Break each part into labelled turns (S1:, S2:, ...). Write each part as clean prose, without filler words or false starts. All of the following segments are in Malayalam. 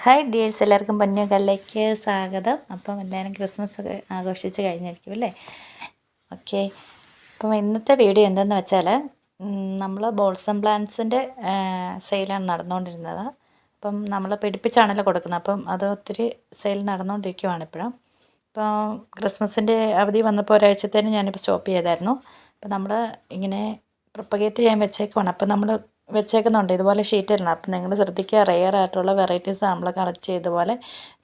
S1: ഹായ് ഡിയേഴ്സ്, എല്ലാവർക്കും പൊന്നുകല്ലേക്ക് സ്വാഗതം. അപ്പം എല്ലാവരും ക്രിസ്മസ് ഒക്കെ ആഘോഷിച്ച് കഴിഞ്ഞിരിക്കും അല്ലേ? ഓക്കെ. അപ്പം ഇന്നത്തെ വീഡിയോ എന്തെന്ന് വെച്ചാൽ നമ്മൾ ബോൾസം പ്ലാന്റ്സിൻ്റെ സെയിലാണ് നടന്നുകൊണ്ടിരുന്നത്. അപ്പം നമ്മൾ പിടിപ്പിച്ചാണല്ലോ കൊടുക്കുന്നത്. അപ്പം അത് ഒത്തിരി സെയിൽ നടന്നുകൊണ്ടിരിക്കുവാണ് ഇപ്പോഴും. ഇപ്പോൾ ക്രിസ്മസിൻ്റെ അവധി വന്നപ്പോൾ ഒരാഴ്ചത്തേന് ഞാനിപ്പോൾ സ്റ്റോപ്പ് ചെയ്തായിരുന്നു. അപ്പം നമ്മൾ ഇങ്ങനെ പ്രൊപ്പഗേറ്റ് ചെയ്യാൻ വെച്ചേക്കുവാണ്. അപ്പം നമ്മൾ വെച്ചേക്കുന്നുണ്ട് ഇതുപോലെ ഷീറ്റ് ഇടണം. അപ്പം നിങ്ങൾ ശ്രദ്ധിക്കുക, റെയർ ആയിട്ടുള്ള വെറൈറ്റീസ് നമ്മൾ കളക്ട് ചെയ്തതുപോലെ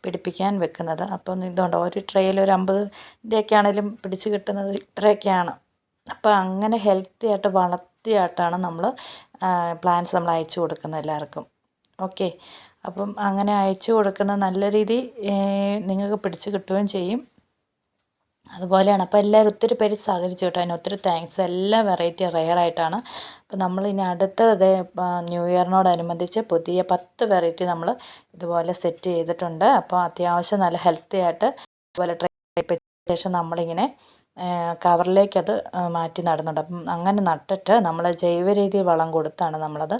S1: പിടിപ്പിക്കാൻ വെക്കുന്നത്. അപ്പം ഇതുണ്ട്, ഒരു ട്രെയിൽ ഒരു 50-ഒക്കെ ആണെങ്കിലും പിടിച്ച് കിട്ടുന്നത് ഇത്രയൊക്കെയാണ്. അപ്പോൾ അങ്ങനെ ഹെൽത്തി ആയിട്ട് വളർത്തിയായിട്ടാണ് നമ്മൾ പ്ലാന്റ്സ് നമ്മൾ അയച്ചു കൊടുക്കുന്നത് എല്ലാവർക്കും. ഓക്കെ. അപ്പം അങ്ങനെ അയച്ചു കൊടുക്കുന്ന നല്ല രീതി നിങ്ങൾക്ക് പിടിച്ച് കിട്ടുകയും ചെയ്യും. അതുപോലെയാണ്. അപ്പോൾ എല്ലാവരും ഒത്തിരി പേര് സഹകരിച്ചു കേട്ടോ. അതിന് ഒത്തിരി താങ്ക്സ്. എല്ലാ വെറൈറ്റി റെയർ ആയിട്ടാണ്. അപ്പോൾ നമ്മൾ ഇനി അടുത്തത് ന്യൂ ഇയറിനോടനുബന്ധിച്ച് പുതിയ 10 വെറൈറ്റി നമ്മൾ ഇതുപോലെ സെറ്റ് ചെയ്തിട്ടുണ്ട്. അപ്പോൾ അത്യാവശ്യം നല്ല ഹെൽത്തി ആയിട്ട് ഇതുപോലെ ട്രൈ ചെയ്ത ശേഷം നമ്മളിങ്ങനെ കവറിലേക്ക് അത് മാറ്റി നടുന്നുണ്ട്. അപ്പം അങ്ങനെ നട്ടിട്ട് നമ്മൾ ജൈവ രീതിയിൽ വളം കൊടുത്താണ് നമ്മളത്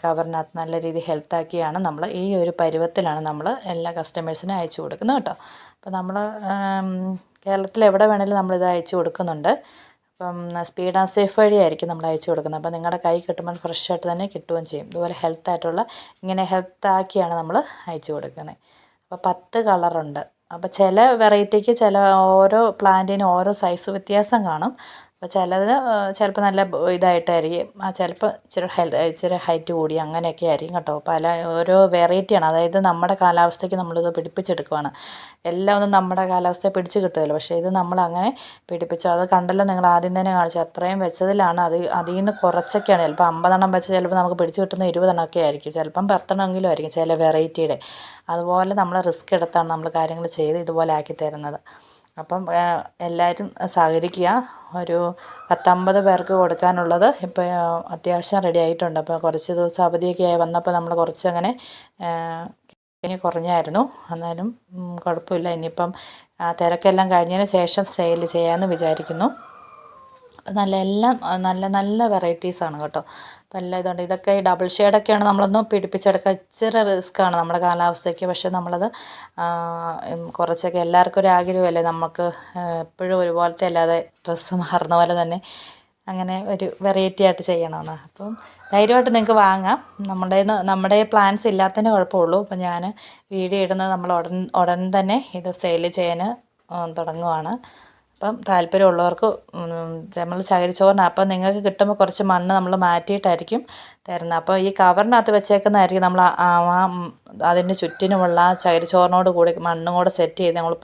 S1: കവറിനകത്ത് നല്ല രീതിയിൽ ഹെൽത്താക്കിയാണ് നമ്മൾ ഈ ഒരു പരുവത്തിലാണ് നമ്മൾ എല്ലാ കസ്റ്റമേഴ്സിനും അയച്ചു കൊടുക്കുന്നത് കേട്ടോ. അപ്പോൾ നമ്മൾ കേരളത്തിൽ എവിടെ വേണമെങ്കിലും നമ്മളിത് അയച്ചു കൊടുക്കുന്നുണ്ട്. അപ്പം സ്പീഡ് ആൻഡ് സേഫ് വഴിയായിരിക്കും നമ്മൾ അയച്ചു കൊടുക്കുന്നത്. അപ്പോൾ നിങ്ങളുടെ കൈ കിട്ടുമ്പോൾ ഫ്രഷ് ആയിട്ട് തന്നെ കിട്ടുകയും ചെയ്യും. ഇതുപോലെ ഹെൽത്തായിട്ടുള്ള ഇങ്ങനെ ഹെൽത്താക്കിയാണ് നമ്മൾ അയച്ചു കൊടുക്കുന്നത്. അപ്പോൾ 10 കളറുണ്ട്. അപ്പോൾ ചില വെറൈറ്റിക്ക് ചില ഓരോ പ്ലാന്റിനും ഓരോ സൈസ് വ്യത്യാസം കാണും. അപ്പോൾ ചിലത് ചിലപ്പോൾ നല്ല ഇതായിട്ടായിരിക്കും, ചിലപ്പോൾ ഇച്ചിരി ഹൈറ്റ് കൂടി അങ്ങനെയൊക്കെ ആയിരിക്കും കേട്ടോ. പല ഓരോ വെറൈറ്റിയാണ്. അതായത് നമ്മുടെ കാലാവസ്ഥയ്ക്ക് നമ്മളിത് പിടിപ്പിച്ചെടുക്കുവാണ്. എല്ലാം ഒന്നും നമ്മുടെ കാലാവസ്ഥയെ പിടിച്ച് കിട്ടുമല്ലോ. പക്ഷേ ഇത് നമ്മളങ്ങനെ പിടിപ്പിച്ചു. അത് കണ്ടല്ലോ, നിങ്ങൾ ആദ്യം തന്നെ കാണിച്ചു. അത്രയും വെച്ചതിലാണ് അതിൽ നിന്ന് കുറച്ചൊക്കെയാണ്. ചിലപ്പോൾ 50 വെച്ച് ചിലപ്പോൾ നമുക്ക് പിടിച്ച് കിട്ടുന്ന 20 ഒക്കെ ആയിരിക്കും. ചിലപ്പം 10 ആയിരിക്കും ചില വെറൈറ്റിയുടെ. അതുപോലെ നമ്മൾ റിസ്ക് എടുത്താണ് നമ്മൾ കാര്യങ്ങൾ ചെയ്ത് ഇതുപോലെ ആക്കി തരുന്നത്. അപ്പം എല്ലാവരും സഹകരിക്കുക. ഒരു 10-50 പേർക്ക് കൊടുക്കാനുള്ളത് ഇപ്പോൾ അത്യാവശ്യം റെഡി ആയിട്ടുണ്ട്. അപ്പോൾ കുറച്ച് ദിവസം അവധിയൊക്കെ ആയി വന്നപ്പോൾ നമ്മൾ കുറച്ചങ്ങനെ കുറഞ്ഞായിരുന്നു. എന്നാലും കുഴപ്പമില്ല. ഇനിയിപ്പം തിരക്കെല്ലാം കഴിഞ്ഞതിന് ശേഷം സെയിൽ ചെയ്യാമെന്ന് വിചാരിക്കുന്നു. എല്ലാം നല്ല നല്ല വെറൈറ്റീസാണ് കേട്ടോ. അപ്പോൾ എല്ലാം ഇതുണ്ട്. ഇതൊക്കെ ഈ ഡബിൾ ഷെയ്ഡൊക്കെയാണ് നമ്മളൊന്ന് പിടിപ്പിച്ചെടുക്കുക. ഇച്ചിരി റിസ്ക്കാണ് നമ്മുടെ കാലാവസ്ഥയ്ക്ക്. പക്ഷേ നമ്മളത് കുറച്ചൊക്കെ എല്ലാവർക്കും ഒരു ആഗ്രഹമല്ലേ നമുക്ക് എപ്പോഴും ഒരുപോലത്തെ അല്ലാതെ ഡ്രസ്സ് മാറുന്ന പോലെ തന്നെ അങ്ങനെ ഒരു വെറൈറ്റി ആയിട്ട് ചെയ്യണമെന്ന്. അപ്പം ധൈര്യമായിട്ട് നിങ്ങൾക്ക് വാങ്ങാം. നമ്മുടെ പ്ലാൻസ് ഇല്ലാത്തതിന് കുഴപ്പമുള്ളൂ. അപ്പം ഞാൻ വീഡിയോ ഇടുന്നത് നമ്മൾ ഉടൻ തന്നെ ഇത് സെയിൽ ചെയ്യാൻ തുടങ്ങുവാണ്. അപ്പം താല്പര്യമുള്ളവർക്ക് നമ്മൾ ചകിരിച്ചോറിന് അപ്പം നിങ്ങൾക്ക് കിട്ടുമ്പോൾ കുറച്ച് മണ്ണ് നമ്മൾ മാറ്റിയിട്ടായിരിക്കും തരുന്നത്. അപ്പോൾ ഈ കവറിനകത്ത് വെച്ചേക്കുന്നതായിരിക്കും നമ്മൾ അതിന് ചുറ്റിനുമുള്ള ചകിരിച്ചോറിനോട് കൂടി മണ്ണും കൂടെ സെറ്റ് ചെയ്ത് നമ്മൾ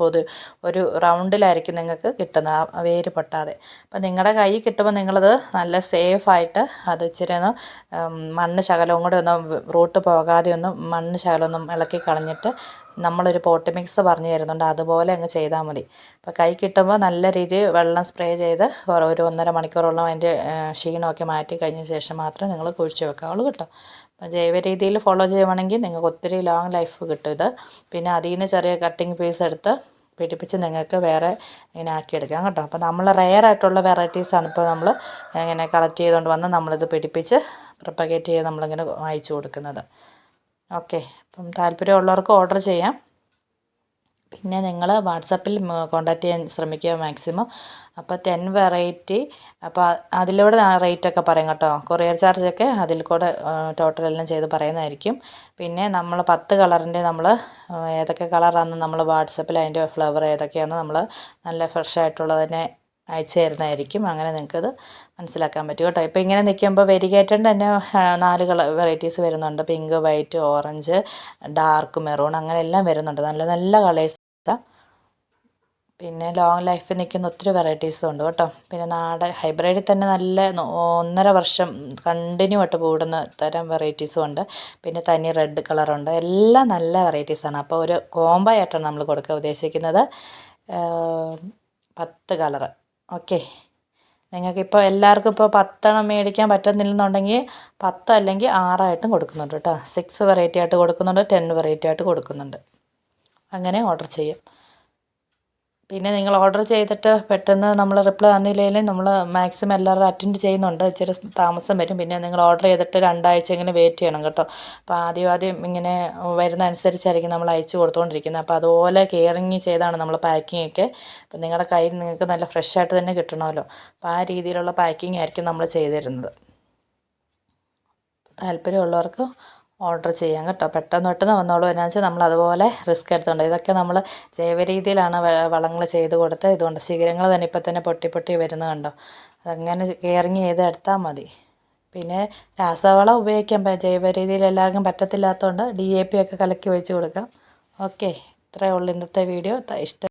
S1: ഒരു റൗണ്ടിലായിരിക്കും നിങ്ങൾക്ക് കിട്ടുന്നത്, വേര് പൊട്ടാതെ. അപ്പം നിങ്ങളുടെ കൈ കിട്ടുമ്പോൾ നിങ്ങളത് നല്ല സേഫായിട്ട് അത് ഇച്ചിരി ഒന്ന് മണ്ണ് ശകലവും കൂടെ ഒന്ന് റൂട്ട് പോകാതെ ഒന്ന് മണ്ണ് ശകലമൊന്നും ഇളക്കി കളഞ്ഞിട്ട് നമ്മളൊരു പോട്ട് മിക്സ് പറഞ്ഞു തരുന്നുണ്ട്. അതുപോലെ അങ്ങ് ചെയ്താൽ മതി. അപ്പോൾ കൈ കിട്ടുമ്പോൾ നല്ല രീതിയിൽ വെള്ളം സ്പ്രേ ചെയ്ത് ഒരു 1.5 മണിക്കൂറോളം അതിൻ്റെ ക്ഷീണമൊക്കെ മാറ്റി കഴിഞ്ഞ ശേഷം മാത്രമേ നിങ്ങൾ കുഴിച്ച് വെക്കാവുള്ളൂ കേട്ടോ. അപ്പോൾ ജൈവ രീതിയിൽ ഫോളോ ചെയ്യുവാണെങ്കിൽ നിങ്ങൾക്ക് ഒത്തിരി ലോങ് ലൈഫ് കിട്ടും ഇത്. പിന്നെ അതിൽ നിന്ന് ചെറിയ കട്ടിങ് പീസ് എടുത്ത് പിടിപ്പിച്ച് നിങ്ങൾക്ക് വേറെ ഇങ്ങനെ ആക്കിയെടുക്കാം കേട്ടോ. അപ്പോൾ നമ്മൾ റെയർ ആയിട്ടുള്ള വെറൈറ്റീസാണ് ഇപ്പോൾ നമ്മൾ ഇങ്ങനെ കളക്ട് ചെയ്തുകൊണ്ട് വന്ന് നമ്മളിത് പിടിപ്പിച്ച് പ്രൊപ്പഗേറ്റ് ചെയ്ത് നമ്മളിങ്ങനെ അയച്ചു കൊടുക്കുന്നത്. ഓക്കെ. അപ്പം താല്പര്യമുള്ളവർക്ക് ഓർഡർ ചെയ്യാം. പിന്നെ നിങ്ങൾ വാട്സാപ്പിൽ കോൺടാക്റ്റ് ചെയ്യാൻ ശ്രമിക്കുക മാക്സിമം. അപ്പോൾ 10 വെറൈറ്റി. അപ്പോൾ അതിലൂടെ റേറ്റൊക്കെ പറയും കേട്ടോ. കൊറിയർ ചാർജൊക്കെ അതിൽ കൂടെ ടോട്ടലെല്ലാം ചെയ്ത് പറയുന്നതായിരിക്കും. പിന്നെ നമ്മൾ 10 കളറിൻ്റെ നമ്മൾ ഏതൊക്കെ കളറാണെന്ന് നമ്മൾ വാട്സാപ്പിൽ അതിൻ്റെ ഫ്ലവർ ഏതൊക്കെയാണെന്ന് നമ്മൾ നല്ല ഫ്രഷ് ആയിട്ടുള്ളതിനെ അയച്ചു തരുന്നതായിരിക്കും. അങ്ങനെ നിങ്ങൾക്കത് മനസ്സിലാക്കാൻ പറ്റും കേട്ടോ. ഇപ്പോൾ ഇങ്ങനെ നിൽക്കുമ്പോൾ വെരിഗേറ്റഡ് തന്നെ 4 വെറൈറ്റീസ് വരുന്നുണ്ട്. Pink, white, orange, dark maroon, അങ്ങനെ എല്ലാം വരുന്നുണ്ട്. നല്ല നല്ല കളേഴ്സ്. പിന്നെ ലോങ് ലൈഫിൽ നിൽക്കുന്ന ഒത്തിരി വെറൈറ്റീസും ഉണ്ട് കേട്ടോ. പിന്നെ നാടൻ ഹൈബ്രിഡിൽ തന്നെ നല്ല 1.5 വർഷം കണ്ടിന്യൂ ആയിട്ട് കൂടുന്ന തരം വെറൈറ്റീസും ഉണ്ട്. പിന്നെ തനി റെഡ് കളറുണ്ട്. എല്ലാം നല്ല വെറൈറ്റീസാണ്. അപ്പോൾ ഒരു കോംബോ ആയിട്ടാണ് നമ്മൾ കൊടുക്കാൻ ഉദ്ദേശിക്കുന്നത്. 10 കളറ്. ഓക്കെ. നിങ്ങൾക്കിപ്പോൾ എല്ലാവർക്കും ഇപ്പോൾ 10 മേടിക്കാൻ പറ്റുന്നില്ലെന്നുണ്ടെങ്കിൽ 10 അല്ലെങ്കിൽ 6 കൊടുക്കുന്നുണ്ട് കേട്ടോ. 6 വെറൈറ്റി ആയിട്ട് കൊടുക്കുന്നുണ്ട്, 10 വെറൈറ്റി ആയിട്ട് കൊടുക്കുന്നുണ്ട്. അങ്ങനെ ഓർഡർ ചെയ്യും. പിന്നെ നിങ്ങൾ ഓർഡർ ചെയ്തിട്ട് പെട്ടെന്ന് നമ്മൾ റിപ്ലൈ തന്നില്ലെങ്കിലും നമ്മൾ മാക്സിമം എല്ലാവരും അറ്റൻഡ് ചെയ്യുന്നുണ്ട്. ഇച്ചിരി താമസം വരും. പിന്നെ നിങ്ങൾ ഓർഡർ ചെയ്തിട്ട് 2 ആഴ്ച ഇങ്ങനെ വെയിറ്റ് ചെയ്യണം കേട്ടോ. അപ്പോൾ ആദ്യം ഇങ്ങനെ വരുന്ന അനുസരിച്ചായിരിക്കും നമ്മൾ അയച്ചു കൊടുത്തുകൊണ്ടിരിക്കുന്നത്. അപ്പോൾ അതുപോലെ കെയറിങ് ചെയ്താണ് നമ്മൾ പാക്കിംഗ് ഒക്കെ. അപ്പോൾ നിങ്ങളുടെ കയ്യിൽ നിങ്ങൾക്ക് നല്ല ഫ്രഷ് ആയിട്ട് തന്നെ കിട്ടണമല്ലോ. അപ്പോൾ ആ രീതിയിലുള്ള പാക്കിംഗ് ആയിരിക്കും നമ്മൾ ചെയ്തു തരുന്നത്. താല്പര്യമുള്ളവർക്ക് ഓർഡർ ചെയ്യാം കേട്ടോ. പെട്ടെന്ന് വന്നോളൂ. എന്നാ വെച്ചാൽ നമ്മൾ അതുപോലെ റിസ്ക് എടുത്തുകൊണ്ട് ഇതൊക്കെ നമ്മൾ ജൈവ രീതിയിലാണ് വളങ്ങൾ ചെയ്ത് കൊടുത്ത്. ഇതുകൊണ്ട് ശിഖരങ്ങൾ തന്നെ ഇപ്പം തന്നെ പൊട്ടി വരുന്നത് കണ്ടോ. അതങ്ങനെ കെയറിങ് ചെയ്ത് എടുത്താൽ മതി. പിന്നെ രാസവളം ഉപയോഗിക്കാം. ജൈവ രീതിയിൽ എല്ലാവർക്കും പറ്റത്തില്ലാത്തതുകൊണ്ട് DAP ഒക്കെ കലക്കി ഒഴിച്ച് കൊടുക്കാം. ഓക്കെ, ഇത്രയേ ഉള്ളൂ ഇന്നത്തെ വീഡിയോ. ഇഷ്ടം